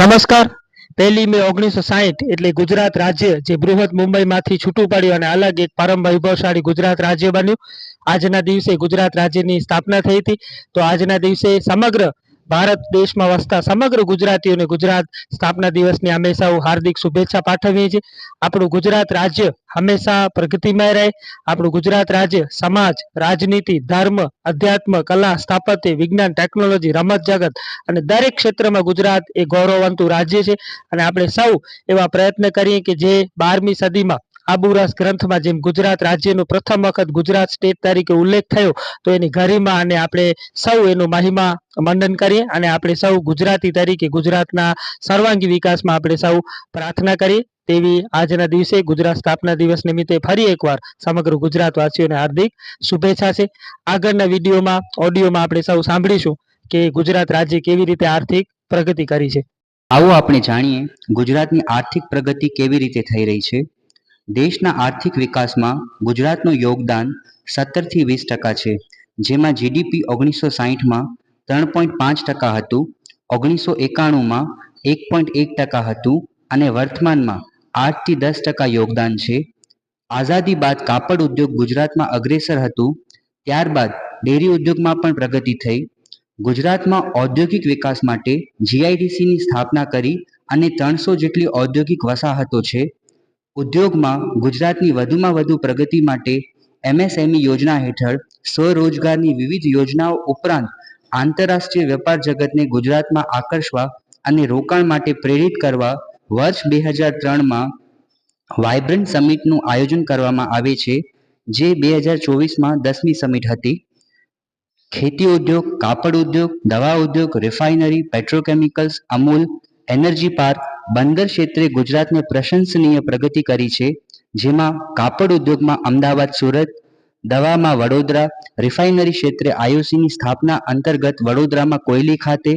નમસ્કાર. 1 મે 1960 એટલે ગુજરાત રાજ્ય જે બૃહદ મુંબઈમાંથી છૂટું પડ્યું અને અલગ એક પરમ વૈભવશાળી ગુજરાત રાજ્ય બન્યું. આજના દિવસે ગુજરાત રાજ્યની સ્થાપના થઈ હતી. તો આજના દિવસે સમગ્ર ભારત દેશમાં વસતા સમગ્ર ગુજરાતીઓને ગુજરાત સ્થાપના દિવસની અમે સૌ હાર્દિક શુભેચ્છા પાઠવીએ છીએ. આપણું ગુજરાત રાજ્ય હંમેશા પ્રગતિમય રહે. આપણું ગુજરાત રાજ્ય સમાજ, રાજનીતિ, ધર્મ, અધ્યાત્મ, કલા, સ્થાપત્ય, વિજ્ઞાન, ટેકનોલોજી, રમત જગત અને દરેક ક્ષેત્રમાં ગુજરાત એ ગૌરવવંતું રાજ્ય છે. અને આપણે સૌ એવા પ્રયત્ન કરીએ કે જે 12મી સદીમાં આબુરસ ગ્રંથમાં જેમ ગુજરાત રાજ્યનો પ્રથમ વખત ગુજરાત સ્ટેટ તરીકે ઉલ્લેખ થયો, તો એની ગરિમા અને આપણે સૌ એનો મહિમા મંડન કરીએ અને આપણે સૌ ગુજરાતી તરીકે ગુજરાતના સર્વાંગી વિકાસમાં આપણે સૌ પ્રાર્થના કરીએ. તેવી આજના દિવસે ગુજરાત સ્થાપના દિવસ નિમિત્તે ફરી એકવાર સમગ્ર ગુજરાતવાસીઓને હાર્દિક શુભેચ્છા છે. આગળના વિડીયોમાં ઓડિયોમાં આપણે સૌ સાંભળીશું કે ગુજરાત રાજ્ય કેવી રીતે આર્થિક પ્રગતિ કરી છે. આવો આપણે જાણીએ ગુજરાતની આર્થિક પ્રગતિ કેવી રીતે થઈ રહી છે. દેશના આર્થિક વિકાસમાં ગુજરાતનું યોગદાન 17 થી 20% છે, જેમાં જીડીપી 1960માં 3.5% હતું, 1991માં 1.1% હતું અને વર્તમાનમાં 8 થી 10% યોગદાન છે. આઝાદી બાદ કાપડ ઉદ્યોગ ગુજરાતમાં અગ્રેસર હતું, ત્યારબાદ ડેરી ઉદ્યોગમાં પણ પ્રગતિ થઈ. ગુજરાતમાં ઔદ્યોગિક વિકાસ માટે જીઆઈડીસીની સ્થાપના કરી અને 300 જેટલી ઔદ્યોગિક વસાહતો છે. ઉદ્યોગમાં ગુજરાતની વધુમાં વધુ પ્રગતિ માટે એમએસએમઈ યોજના હેઠળ સ્વરોજગારની વિવિધ યોજનાઓ ઉપરાંત આંતરરાષ્ટ્રીય વેપાર જગતને ગુજરાતમાં આકર્ષવા અને રોકાણ માટે પ્રેરિત કરવા વર્ષ 2003માં વાઇબ્રન્ટ સમિટનું આયોજન કરવામાં આવે છે, જે 2024માં 10મી સમિટ હતી. ખેતી ઉદ્યોગ, કાપડ ઉદ્યોગ, દવા ઉદ્યોગ, refinery, petrochemicals, Amul, energy park, બંદર ક્ષેત્રે ગુજરાતને પ્રશંસનીય પ્રગતિ કરી છે, જેમાં કાપડ ઉદ્યોગમાં અમદાવાદ, સુરત, દવામાં વડોદરા, રિફાઇનરી ક્ષેત્રે આઈઓસીની સ્થાપના અંતર્ગત વડોદરામાં કોયલી ખાતે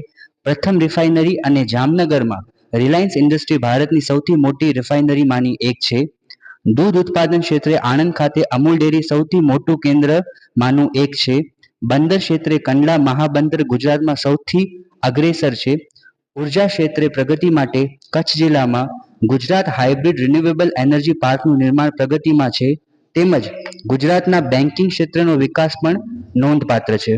પ્રથમ રિફાઇનરી અને જામનગરમાં રિલાયન્સ ઇન્ડસ્ટ્રી ભારતની સૌથી મોટી રિફાઇનરીમાંની એક છે. દૂધ ઉત્પાદન ક્ષેત્રે આણંદ ખાતે અમૂલ ડેરી સૌથી મોટું કેન્દ્રમાંનું એક છે. બંદર ક્ષેત્રે કંડલા મહાબંદર ગુજરાતમાં સૌથી અગ્રેસર છે. ઉર્જા ક્ષેત્રે પ્રગતિ માટે કચ્છ જિલ્લામાં ગુજરાત હાઇબ્રિડ રિન્યુએબલ એનર્જી પાર્કનું નિર્માણ પ્રગતિમાં છે, તેમજ ગુજરાતના બેન્કિંગ ક્ષેત્રનો વિકાસ પણ નોંધપાત્ર છે.